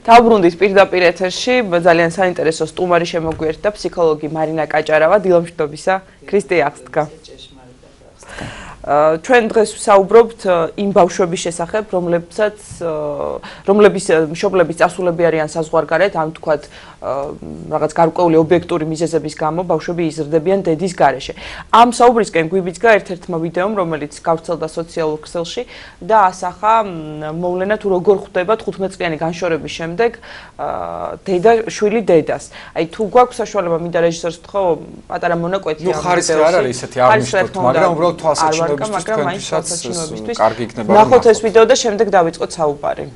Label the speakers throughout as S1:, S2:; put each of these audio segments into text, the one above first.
S1: დაუბრუნდით პირდაპირ ეთერში, ძალიან საინტერესო სტუმარი შემოგვიერთდა ფსიქოლოგი მარინა კაჭარავა, დილამშვიდობისა, ქრისტე აღსდგა. ჩვენ დღეს ვსაუბრობთ იმ ბავშვების შესახებ, რომლების მშობლების წასულები არიან საზღვარგარეთ, ან თქვათ რაღაც გარკვეული ობიექტური მიზეზების გამო ბავშვები იზრდებიან დედის გარეშე. ამ საუბრისკენ გვიბიძგა ერთ-ერთმა ვიდეომ, რომელიც გავრცელდა სოციალურ ქსელში და ასახა მოვლენა თუ როგორ ხვდება 15 წლიანი განშორების შემდეგ დედა შვილი დედას. აი თუ გვაქვს საშუალება, მინდა რეჟისორს ვთხოვ პატარა მონაკვეთი
S2: ამ ხარისხი არ არის ისეთი აღნიშნოთ, მაგრამ უბრალოდ თვალსაჩინოებისთვის თქვენთვისაც კარგი იქნება.
S1: ნახოთ ეს ვიდეო და შემდეგ დავიწყოთ საუბარი.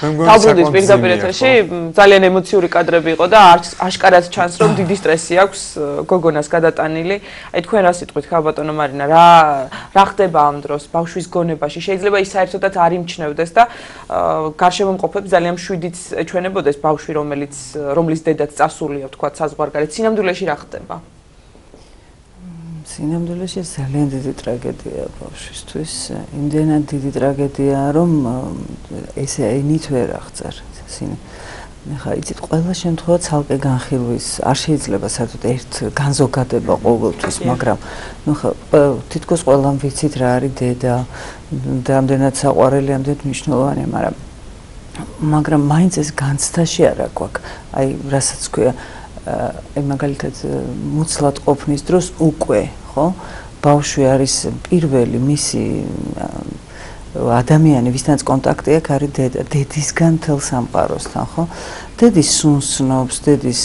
S1: დავბრუნდით პირდაპირ ეთერში, ძალიან ემოციური კადრები იყო და აშკარად ჩანს, რომ დიდი სტრესი აქვს გოგონას გადატანილი. აი თქვენ რა სიტყვით, ხა ბატონო მარინა, რა ხდება ამ დროს ბავშვის გონებაში? შეიძლება ის საერთოდაც არ იმჩნევდეს და გარშემომყოფებს ძალიან მშვიდიც ეჩვენებოდეს ბავშვი, რომლის დედაც წასულია, თქვათ, საზღვარგარეთ. სინამდვილეში რა ხდება?
S3: სინამდვილეში ძალიან დიდი ტრაგედია ბავშვისთვის. იმდენად დიდი ტრაგედია, რომ ესე ენით ვერ აღწერ. ხა იცით, ყველა შემთხვევა ცალკე განხილვის არ შეიძლება საერთოდ ერთ განზოგადება ყოველთვის, მაგრამ ხა თითქოს ყველამ ვიცით რა არის დედა და ამდენად საყვარელი, ამდენად მნიშვნელოვანია, მაგრამ მაინც ეს განცდაში არა გვაქვს. აი, რასაც ქვია, აი მაგალითად მუცლად ყოფნის დროს უკვე, ხო? ბავშვი არის პირველი მისი ადამიანი, ვისთანაც კონტაქტი აქვს, არის დედა, დედისგან მთელ სამყაროსთან, ხო? დედის სუნსნობს, დედის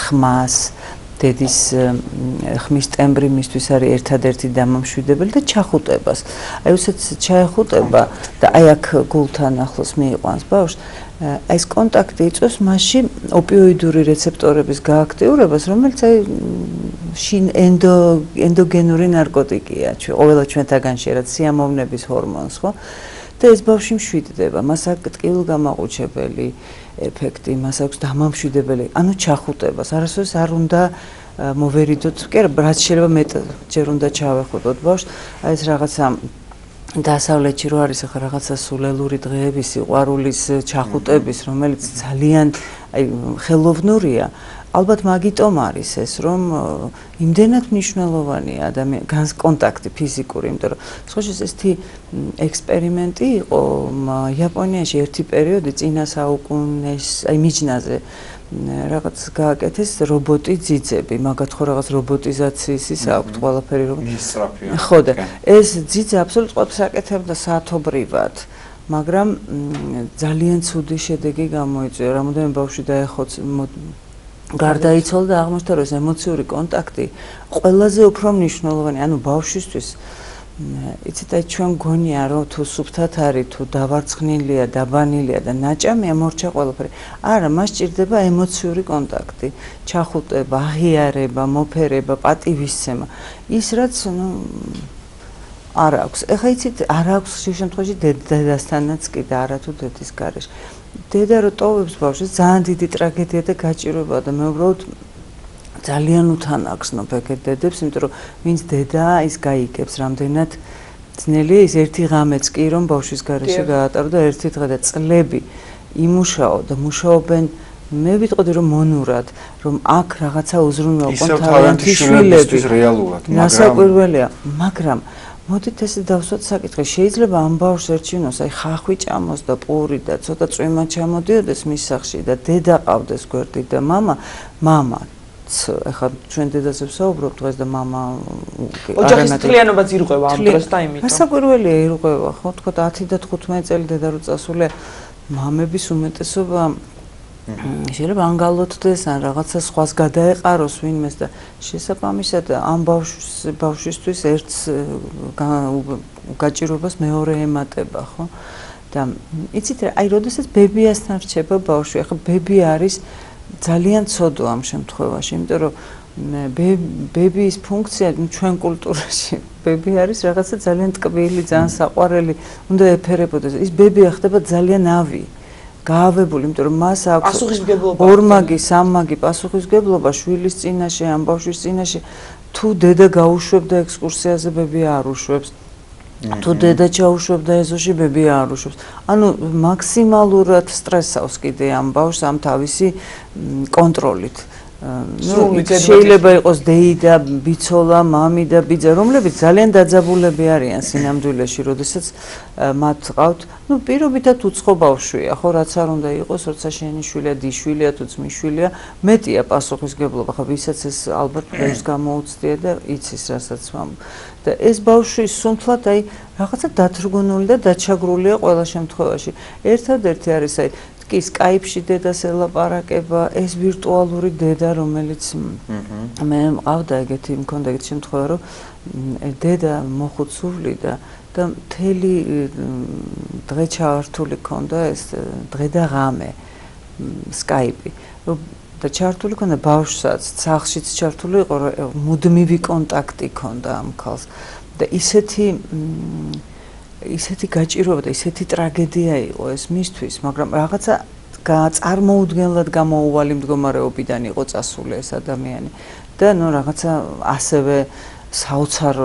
S3: ხმას, დედის ხმის ტემბრი მისთვის არის ერთადერთი დამამშვიდებელი და ჩახუტებას. აი უცეთ ჩაეხუტება და აი აქ გულთან ახლოს მიიყვანს ბავშვს. ეს კონტაქტი იწვევს მასში ოპიოიდური რეცეპტორების გააქტიურებას, რომელიც აი შინ ენდოგენური ნარკოტიკია, ყოველა ჩვენთაგანში რაც სიამოვნების ჰორმონს, ხო? და ეს ბავშვი მშვიდდება, მას აქვს ტკივილგამაყუჩებელი ეფექტი, მას აქვს დამამშვიდებელი, ანუ ჩახუტებას. არასდროს არ უნდა მოვერიდოთ, კი არა, რაც შეიძლება მეტჯერ უნდა ჩავეხუტოთ ბავშვს, აი ეს რაღაცა დასავლეთში რო არის ახლა რაღაცა სულელური დღეების, სიყვარულის ჩახუტების, რომელიც ძალიან აი ხელოვნურია, ალბათ მაგიტომ არის ეს, რომ იმდენად მნიშვნელოვანია ადამიანის კონტაქტი ფიზიკური, იმიტომ რომ სხვაშორის ესეთი ექსპერიმენტი იყო იაპონიაში ერთი პერიოდი წინა საუკუნის აი მიჯნაზე რაღაც გააკეთეს რობოტი ძიძები, მაგათ ხო რაღაც რობოტიზაციის ის აქვს ყველაფერი
S2: ისტრაფია.
S3: ხო და ეს ძიძე აბსოლუტურად ყველაფერს აკეთებდა საათობრივად, მაგრამ ძალიან ცუდი შედეგი გამოიწვია. რამოდენიმე ბავშვი გარდაიცვალა და აღმოჩნდა, რომ ეს ემოციური კონტაქტი ყველაზე უფრო მნიშვნელოვანი, ანუ ბავშვისთვის იცით, აი ჩვენ გონია, რომ თუ სუფთად არის, თუ დავარცხნილია, დაბანილია და ნაჭამია, მორჩა ყველაფერი. არა, მას სჭირდება ემოციური კონტაქტი, ჩახუტება, აღიარება, მოფერება, პატივისცემა. ის რაც არ აქვს. ეხლა იცით, არ აქვს შემთხვევაში დედასთანაც კი და არა თუ დედის გარეშე. დედა რო ტოვებს ბავშვს, ძალიან დიდი ტრაგედია და გაჭირვებაა და მე უბრალოდ ძალიან უთანაგზნობ ეგეთ დედებს, იმიტომ რომ ვინც დედაა, ის გაიგებს რამდენად ძნელია ის ერთი ღამეც კი რომ ბავშვის გარეშე გაატარო და ერთი დღე და წლები იმუშაო და მუშაობენ, მე ვიტყოდი რომ მონურად, რომ აქ რაღაცა უზრუნველყო
S2: თავიანთი შვილებისთვის რეალურად,
S3: ნასაკვირველია, მაგრამ მოდით ესე დავსვათ საკითხი, შეიძლება ამ ბავშვს ერჩივნოს, აი ხახვი ჭამოს და პური და ცოტა წვიმა ჩამოდიოდეს მის სახლში და დედა ყავდეს გვერდით და მამა ეხლა ჩვენ დედაზე ვსაუბრობ დღეს და მამა
S1: ოჯახის მთლიანობაც ირღვევა ამ დროს და იმიტომ.
S3: გასაკვირველია ირღვევა, ხო, თქვა 10 და 15 წელი დედა რო წასულე, მამების უმეტესობა შეიძლება ანგალოთდეს ან რაღაცა სხვას გადაეყაროს ვინმეს და შესაბამისად ამ ბავშვისთვის ერთს გაჭირობას მეორე ემატება, ხო? და იცით რა, აი როდესაც ბებიასთან რჩება ბავშვი, ახლა ბები არის ძალიან ცოდო ამ შემთხვევაში, იმიტომ რომ ბებიის ფუნქცია ჩვენ კულტურაში ბები არის რაღაცა ძალიან ტკბილი, ძალიან საყვარელი, უნდა ეფერებოდეს. ის ბებია ხდება ძალიან ავი, გაავებული, იმიტომ რომ მას აქვს
S1: პასუხისმგებლობა,
S3: ორმაგი, სამმაგი პასუხისმგებლობა შვილის წინაშე, ამ ბავშვის წინაშე. თუ დედა გაუშვებდა ექსკურსიაზე, ბები არ უშვებს. თუ დედა ჩაუშვებდა ეზოში, ბები არ უშვებს. ანუ მაქსიმალურად სტრესავს კიდე ამ ბავშვს ამ თავისი კონტროლით. შეიძლება იყოს დეიდა, ბიცოლა, მამი და ბიძა, რომლებიც ძალიან დაძაბულები არიან სინამდვილეში, როდესაც მათ ყავთ, პირობითად უცხო ბავშვია, ხო, რაც არ უნდა იყოს, როცა შენი შვილია, დიშვილია თუ ძმისშვილია, მეტია პასუხისმგებლობა, ხო, ვისაც ეს ალბათ ბევრს გამოუცდია და იცის, რასაც და ეს ბავშვი სუნთლად აი რაღაცა დათრგუნული და დაჩაგრულია ყველა შემთხვევაში. ერთადერთი არის აი კი Skype-ში დედას ელაპარაკება, ეს ვირტუალური დედა, რომელიც მე მყავდა ეგეთი მქონდა ეგეთი შემთხვევა, რომ დედა მოხუცული და მთელი დღე ჩართული ქონდა ეს დღე და ღამე Skype-ი. და ჩართული ქონდა ბავშვსაც, სახლშიც ჩართული იყო, მუდმივი კონტაქტი ქონდა ამ ქალს. და ისეთი გაჭირვება და ისეთი ტრაგედია იყო ეს მისთვის, მაგრამ რაღაცა წარმოუდგენლად გამოუვალი მდგომარეობიდან იყო წასული ეს ადამიანი და რაღაცა ასევე საოცარ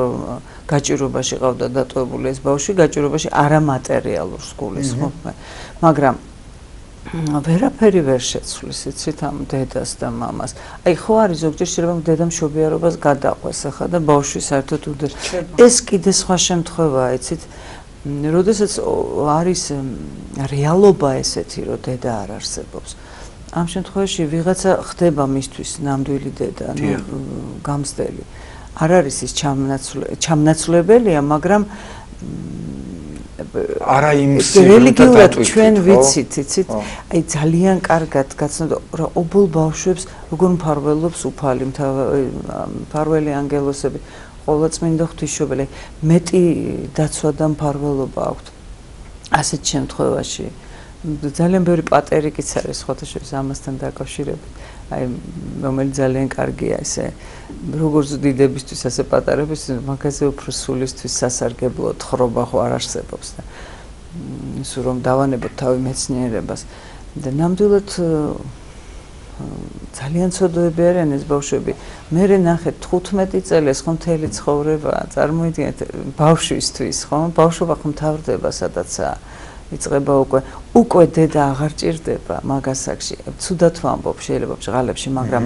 S3: გაჭირვებაში ყავდა დატოვებული ეს ბავშვი, გაჭირვებაში არამატერიალურ სკოლის, ხო? მაგრამ ვერაფერი ვერ შეცვლის, იცით, ამ დედას და მამას. აი ხო არის ზოგჯერ შეიძლება დედამ მშობიარობას გადაყვეს ახლა და ბავშვი საერთოდ უდევს. ეს კიდე სხვა შემთხვევაა, იცით. როდესაც არის რეალობა ესეთი, რომ დედა არ არსებობს. ამ შემთხვევაში ვიღაცა ხდება მისთვის ნამდვილი დედა, გამსდელი. არ არის ის ჩამნაცვლებელია, მაგრამ
S2: არა იმ
S3: რელიგიურად ჩვენ ვიცით, იცით? აი ძალიან კარგად გაცნობდა რა ობოლ ბავშვებს როგორ მფარველობს უფალი, მფარველი ანგელოსები. ყოვლადწმინდა ღვთისმშობელი მეტი დაცვა და მფარველობა აქვთ ასეთ შემთხვევაში ძალიან ბევრი პატერიკიც არის ხოთაშორის ამასთან დაკავშირებით აი რომელიც ძალიან კარგია ესე როგორც დიდებისთვის ასე პატარების მაგაზე უფრო სულისთვის სასარგებლო თხრობა ხო არ არსებობს და ისე რომ დავანებოთ თავი მეცნიერებას და ნამდვილად ძალიან ცოდოები არიან ეს ბავშვები. მე ნახეთ 15 წელი ეს ხომ მთელი ცხოვრება, წარმოიდგინეთ ბავშვისთვის, ხო? ბავშვობა ხომ თავდება სადაცაა. იწყება უკვე დედა აღარ ჭირდება მაგასაკში. ცუდად ვამბობ, შეიძლება ბჟღალებში, მაგრამ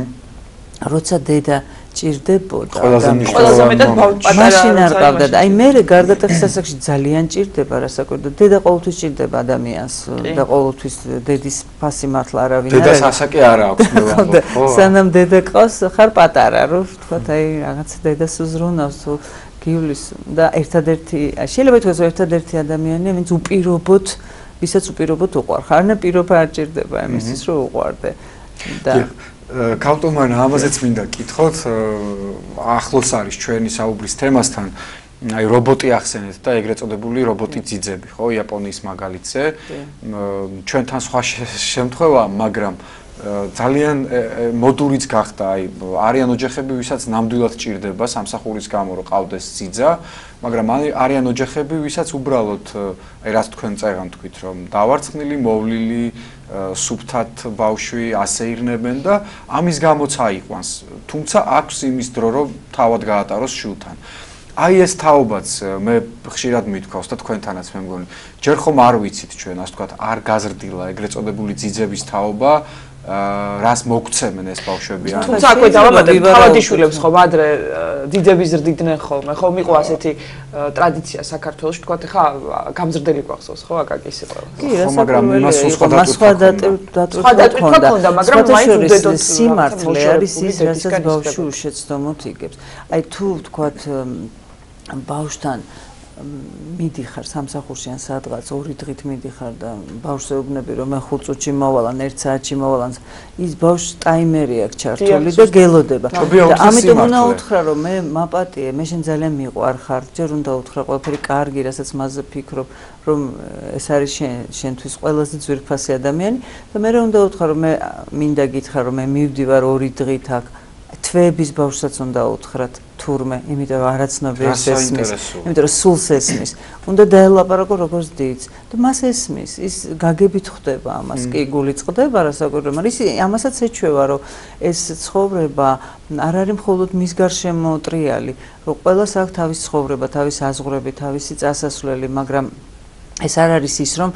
S3: როცა დედა ჭირდებოდა
S1: ყველაზე მეტად
S3: მაშინ არ ყავდა და აი მე გარდატეხის ასაკში ძალიან ჭირდება რასაკვირველია დედა ყოველთვის ჭირდება ადამიანს და ყოველთვის დედის ფასი მართლა არავინ არ არის
S2: დედას ასაკი არ აქვს მე ვამბობ ხო
S3: სანამ დედა ყავს ხარ პატარა რო ვთქვათ აი რაღაც დედას უზრუნავს თუ გივლის და ერთადერთი შეიძლება ითქვას ერთადერთი ადამიანი ვინც უპირობოდ ვისაც უპირობოდ უყვარხარ არნა პირობა არ ჭირდება იმისთვის რომ უყვარდე და
S2: კავტომან ამაზეც მინდა კითხოთ ახლოს არის ჩვენი საუბრის თემასთან აი რობოტი ახსენეთ და ეგრეთ წოდებული რობოტი ძიძები ხო იაპონიის მაგალითზე ჩვენთან სხვა შემთხვევაა მაგრამ ძალიან მოდურიც გახდა აი არიან ოჯახები ვისაც ნამდვილად ჭირდება სამსახურის გამო რომ ყავდეს ძიძა მაგრამ არიან ოჯახები ვისაც უბრალოდ აი რაც თქვენ წეგან თქვით რომ დავარცხნილი მოვლილი სუბთად ბავშვი ასეირნებენ და ამის გამოც აიყვანს თუმცა აქვს იმის დრო რომ თავად გაატაროს შვილთან აი ეს თაობაც მე ხშირად მithქვავს და თქვენთანაც მე მგონი ჯერ ხომ არ ვიცით ჩვენ ასე ვთქვათ არ გაზრდილა ეგრეთ წოდებული ძიძების თაობა რას მოგცემენ ეს ბავშვები ან
S1: თუმცა აკვე დავამატებ თავადიშვილებს ხომ ადრე დიდები ზრდიდნენ ხოლმე ხო მიყვა ასეთი ტრადიცია საქართველოში თქვათ ხა გამზრდელი გვახსოვს ხო აკაკი სიყვარული
S2: ხო მაგრამ იმას
S3: სხვა დატვირთვა ქონდა
S1: მაგრამ მაინც უდედოთ
S3: სიმართლე არის ის რასაც ბავშვი უშეცდომოდ იგებს აი თუ თქვათ ბავშვთან მიდიხარ სამსახურში ან სადღაც 2 დღით მიდიხარ და ბავშვს ეუბნები რომ მე 5 წუთში მოვალან 1 საათში მოვალან ის ბავშვს ტაიმერი აქვს ჩართული და გელოდება და ამიტომ უნდა უთხრა რომ მე მაპატიე მე შენ ძალიან მიყვარხარ ჯერ უნდა უთხრა ყველაფერი კარგი რასაც მასზე ფიქრობ რომ ეს არის შენთვის ყველაზე ძვირფასი ადამიანი და მე უნდა უთხრა რომ მე მინდა გითხრა რომ მე მივდივარ 2 დღით აქ თვეების ბავშვსაც უნდა უთხრათ თურმე, იმიტომ რომ არაცნობიერს ესმის, იმიტომ რომ სულს ესმის. უნდა დაელაპარაკო როგორც დიდს და მას ესმის, ის გაგებით ხდება ამას, კი გული წყდება რასაკვირველია, მაგრამ ის ამასაც ეჩვევა, რომ ეს ცხოვრება არ არის მხოლოდ მის გარშემო ტრიალი, რომ ყველას აქვს თავის ცხოვრება, თავის აზღვრები, თავისი წასასვლელი, მაგრამ ეს არ არის ის რომ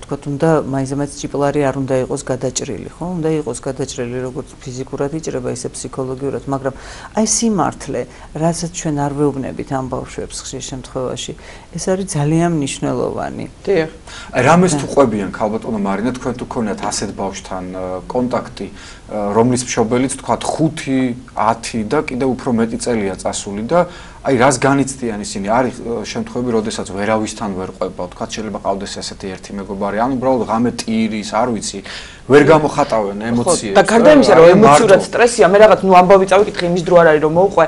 S3: თქვათ უნდა მაინც ჭიპლარი არ უნდა იყოს გადაჭრილი ხო უნდა იყოს გადაჭრილი როგორც ფიზიკურად იჭრება ისე ფსიქოლოგიურად მაგრამ აი სიმართლე რასაც ჩვენ არ ვეუბნებით ამ ბავშვებს ხშირ შემთხვევაში ეს არის ძალიან მნიშვნელოვანი
S1: დიახ
S2: აი რამეს თუ ყვებიან ქალბატონო მარინა თქვენ თუ ქონიათ ასეთ ბავშვთან კონტაქტი რომლის მშობელიც თქვათ 5 10 და კიდევ უფრო მეტი წელია წასული და აი რას განიცდიან ისინი არის შემთხვევები როდესაც ვერავისთან ვერ ყვება თქვათ შეიძლება ყავდეს ასეთი ერთი მეგობარი ან უბრალოდ ღამე ტირის არ ვიცი ვერ გამოხატავენ ემოციებს
S1: და გარდა იმისა რომ ემოციურად სტრესია მე რაღაც ნუ ამბავი წავიკითხე იმის დრო არ არის რომ მოუყვე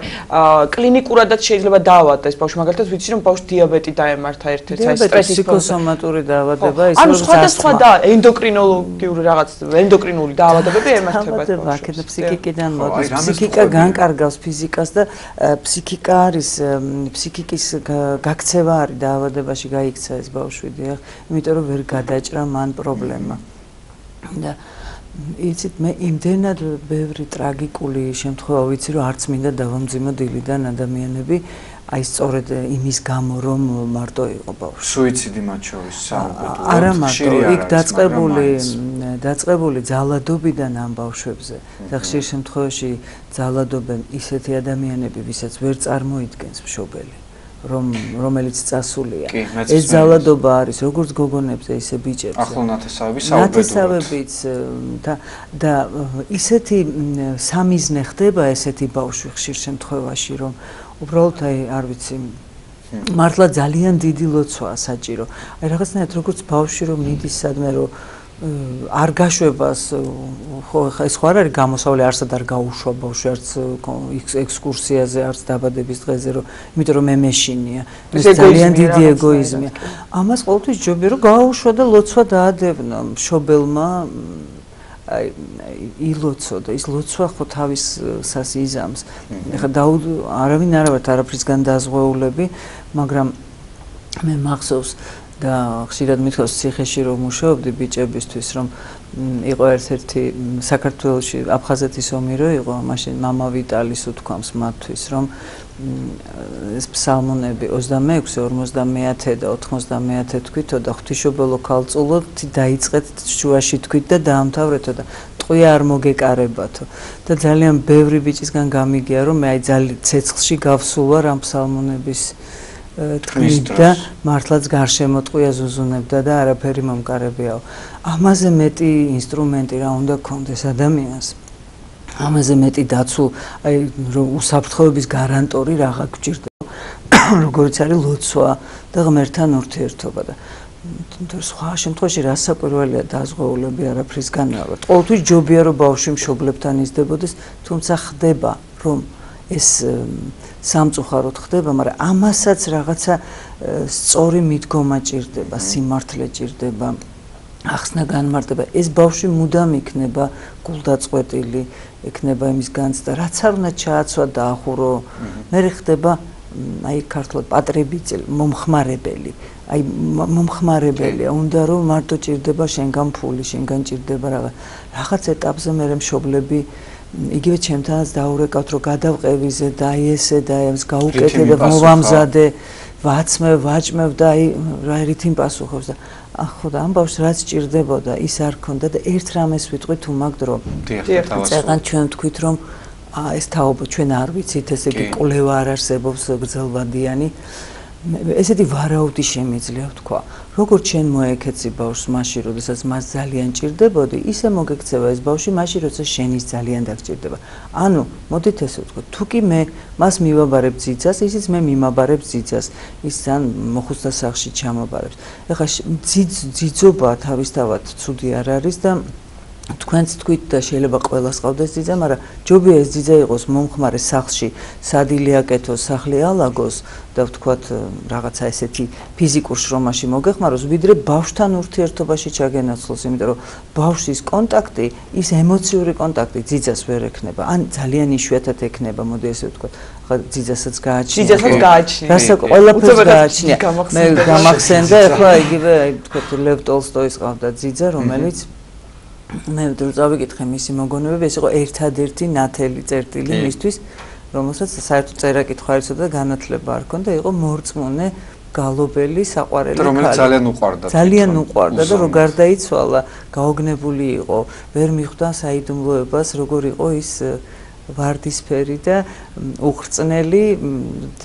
S1: კლინიკურადაც შეიძლება დაავადდეს ბავშვი მაგალითად ვიცი რომ ბავშვს დიაბეტი დაემართა ერთ-ერთ აი სტრესის
S3: ფსიქოსომატური დაავადება ის
S1: ანუ სხვადასხვა და ენდოკრინოლოგიური რაღაც ენდოკრინული დაავადებები ემართება
S3: აქეთ ფსიქიკიდან მოდის ფსიქიკა განკარგავს ფიზიკას და ფსიქიკა არის ფსიქიკის გაქცევა არის დაავადებაში გაიქცა ეს ბავშვი დიახ იმიტომ რომ ვერ გადაჭრა მან პრობლემა და იცით მე იმდენად ბევრი ტრაგიკული შემთხვევა ვიცი რომ არც მინდა დავამძიმო დილიდან ადამიანები აი სწორედ იმის გამო რომ მარტო იყო ბავშვი
S2: სუიციდი მათ შორის საუბედო
S3: არა მარტო იქ დაწყებული ძალადობიდან ამ ბავშვებზე და ხშირ შემთხვევაში ძალადობენ ისეთი ადამიანები ვისაც ვერ წარმოიდგენს მშობელი რომელიც წასულია ეს ძალადობა არის როგორც გოგონებზე ისე ბიჭებზე
S2: ახლო ნათესავების
S3: და ისეთი სამიზნე ხდება ესეთი ბავშვი ხშირ შემთხვევაში რომ უბრალოდ აი არ ვიცი მართლა ძალიან დიდი ლოცვაა საჭირო აი რაღაცნაირად როგორც ბავშვი რომ მიდის სადმე რომ არ გაშვებას ხო ეს ხო არ არის გამოსავლე არსად არ გაუშვა ბავშვი არც ექსკურსიაზე არც დაბადების დღეზე რომ იმიტომ რომ მე მეშინია ეს ძალიან დიდი ეგოიზმია ამას ყოველთვის ჯობია რომ გაუშვა და ლოცვა დაადევნა მშობელმა აი ილოცო და ის ლოცვა ხო თავის იზამს ეხლა არავინ არ ვართ არაფრისგან დაზღვეულები მაგრამ მე მახსოვს და ხშირად მithავს ციხეში რომ მუშაობდი ბიჭებისთვის რომ იყო ერთ-ერთი საქართველოში აფხაზეთის ომი რო იყო მაშინ მამა ვიტალის უთქვამს მათთვის რომ ეს ფსალმუნები 26 50 და 90 თქვითო და ღვთისმშობელო ქალწულო დაიწყეთ შუაში თქვით და დაამთავრეთო და ტყვია არ მოგეკარებათო და ძალიან ბევრი ბიჭისგან გამიგია რომ მე აი ძალიან ცეცხლში გავსულ ვარ ამ ფსალმუნების თქმიდა მართლაც გარშემო ტყვია ზუზუნებდა და არაფერი მომკარებიაო ამაზე მეტი ინსტრუმენტი რა უნდა გქონდეს ადამიანს ამაზე მეტი დაცულ აი რომ უსაფრთხოების გარანტორი რაღა გჭირდება როგორც არის ლოცვა და ღმერთთან ურთიერთობა და სხვა შემთხვევაში რასაკვირველია დაზღვეულები არაფრისგან არ ვარ ყოველთვის ჯობია რომ ბავშვი მშობლებთან იზრდებოდეს თუმცა ხდება რომ ეს სამწუხაროდ ხდება, მაგრამ ამასაც რაღაცა სწორი მიდგომა ჭირდება, სიმართლე ჭირდება, ახსნა განმარტება. ეს ბავშვი მუდამ იქნება გულდაწყვეტილი, იქნება იმის განცდა, რაც არ უნდა ჩააცვა დაახურო. მე ხდება აი ქართულად პატრებიცელი, მომხმარებელი. აი მომხმარებელია, უნდა რომ მარტო ჭირდება შენგან ფული, შენგან ჭირდება რაღაც ეტაპზე მე მშობლები იგივე ჩემთანაც დაურეკავთ რომ გადავყევიზე და აი ესე და ეს გაუკეთე და მოვამზადე ვაცმევ ვაჭმევ და აი რა რითი პასუხობს და ხო და ამ ბავშვს რაც ჭირდებოდა ის არ ქონდა და ერთ რამეს ვიტყვი თუ მაგ დრო წეგან ჩვენ ვთქვით რომ ეს თაობა ჩვენ არ ვიცით ესე იგი კვლევა არ არსებობს გრძელვადიანი ესეთი ვარაუდი შემიძლია ვთქვა როგორც შენ მოეკეცი ბავშვს მაშინ როდესაც მას ძალიან ჭირდებოდი ისე მოგექცევა ეს ბავშვი მაშინ როცა შენის ძალიან დაგჭირდება ანუ მოდით ესე ვთქვათ თუ კი მე მას მივაბარებ ძიძას ისიც მე მიმაბარებ ძიძას ის ძალიან მოხუცთა სახლში ჩამაბარებს ეხლა ძიძობა თავისთავად ცუდი არ არის და თქვენც თქვით და შეიძლება ყველას ყავდეს ძიძა, მაგრამ ჯობია ეს ძიძა იყოს მომხმარე სახლში, სადილი აკეთოს, სახლი ალაგოს და ვთქვათ რაღაცა ესეთი ფიზიკურ შრომაში მოგეხმაროს, ვიდრე ბავშვთან ურთიერთობაში ჩაგენაცვლოს, იმიტომ რომ ბავშვის კონტაქტი, ის ემოციური კონტაქტი ძიძას ვერ ექნება. ან ძალიან იშვიათად ექნება, მოდი ესე ვთქვათ. ხა ძიძასაც გააჩნია.
S1: ძიძასაც გააჩნია.
S3: რასაც ყველაფერს გააჩნია. მე გამახსენდა ახლა იგივე ვთქვათ ლევ ტოლსტოის ყავდა ძიძა, რომელიც მე დავიკითხე მისი მოგონებები, ეს იყო ერთადერთი ნათელი წერტილი მისთვის, რომელსაც საერთოდ წერა-კითხვა არ იცოდა და განათლება არ ჰქონდა, იყო მორწმუნე, გალობელი, საყვარელი ქალი.
S2: რომელიც ძალიან უყვარდა.
S3: ძალიან უყვარდა და რო გარდაიცვალა, გაოგნებული იყო, ვერ მიხვდა საიდუმლოებას, როგორ იყო ის ვარდისფერი და უხრწნელი,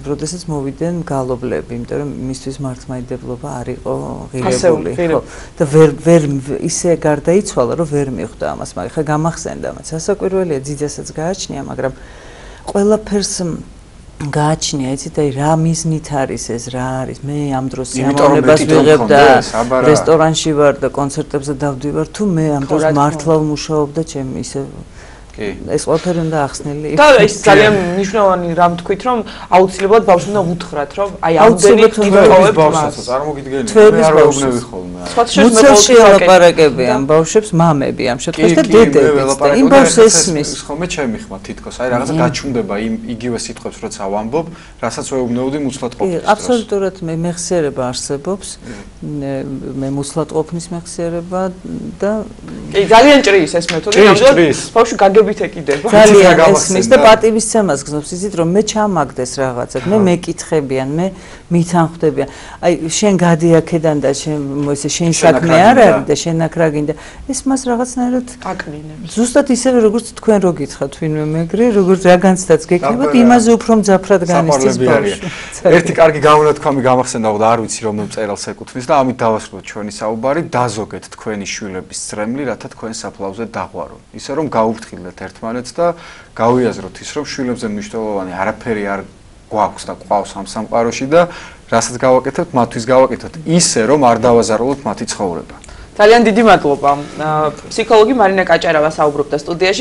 S3: როდესაც მოვიდნენ გალობლები, იმიტომ რომ მისთვის მართლმადიდებლობა არ იყო ღირებული, ხო. და ვერ ისე გარდაიცვალა, რომ ვერ მიხვდა ამას, მაგრამ ხა გამახსენდა მას. სასაკვირველია, ძიძასაც გააჩნია, მაგრამ ყველაფერს გააჩნია, იცით, აი რა მიზნით არის ეს, რა არის. მე ამ დროს სიამოვნებას ვიღებ და რესტორანში ვარ და კონცერტებზე დავდივარ, თუ მე ამ დროს მართლა ვმუშაობ და ჩემი ისე ეს ყველაფერი უნდა ახსნილი
S1: იყოს. და ის ძალიან მნიშვნელოვანი რამ თქვით, რომ აუცილებლად ბავშვს უნდა უთხრათ, რომ აი ამდენი გიპოვებ მას.
S2: წარმოგიდგენია, მე არ ვეუბნები ხოლმე.
S3: მუცელში ელაპარაკებიან ბავშვებს მამები ამ შემთხვევაში და დედებიც და იმ ბავშვს ესმის.
S2: ხოლმე ჩემი ხმა თითქოს, აი რაღაცა გაჩუმდება იმ იგივე სიტყვებს, როცა ვამბობ, რასაც ვეუბნებოდი მუცლად ყოფნის.
S3: აბსოლუტურად მე მეხსიერება არსებობს. მე მუცლად ყოფნის მეხსიერება და
S1: კი ძალიან ჭრის ეს მეთოდი, ნამდვილად ბავშვი გაგებ
S3: ძალიან ესმის და პატივისცემას გზნობს იცით რომ მე ჩამაგდეს რაღაცად მე მეკითხებიან მე მითანხმდებიან აი შენ გადი აქედან და შენ ესე შენ საქმე არ არის და შენ აქ რა გინდა ეს მას რაღაცნაირად
S1: აკნინებს
S3: ზუსტად ისევე როგორც თქვენ რო გითხრათ ვინმე მეგრე როგორც რა განცდაც გეკნებათ იმაზე უფრო მძაფრად განიცდის ბავშვი
S2: ერთი კარგი გამონათქვამი გამახსენდა და არ ვიცი რომ მწერალს ეკუთვნის და ამით დავასრულოთ ჩვენი საუბარი დაზოგეთ თქვენი შვილების წრემლი რათა თქვენ საფლავზე დაღვარონ ისე რომ გაუფრთხილდეთ ერთმანეთს და გავიაზროთ ის რომ შვილებზე მნიშვნელოვანი არაფერი არ გვაქვს და ყავს ამ სამყაროში და რასაც გავაკეთებთ მათთვის გავაკეთოთ ისე რომ არ დავაზარალოთ მათი ცხოვრება.
S1: ძალიან დიდი მადლობა. ფსიქოლოგი მარინა კაჭარავა საუბრობდა სტუდიაში.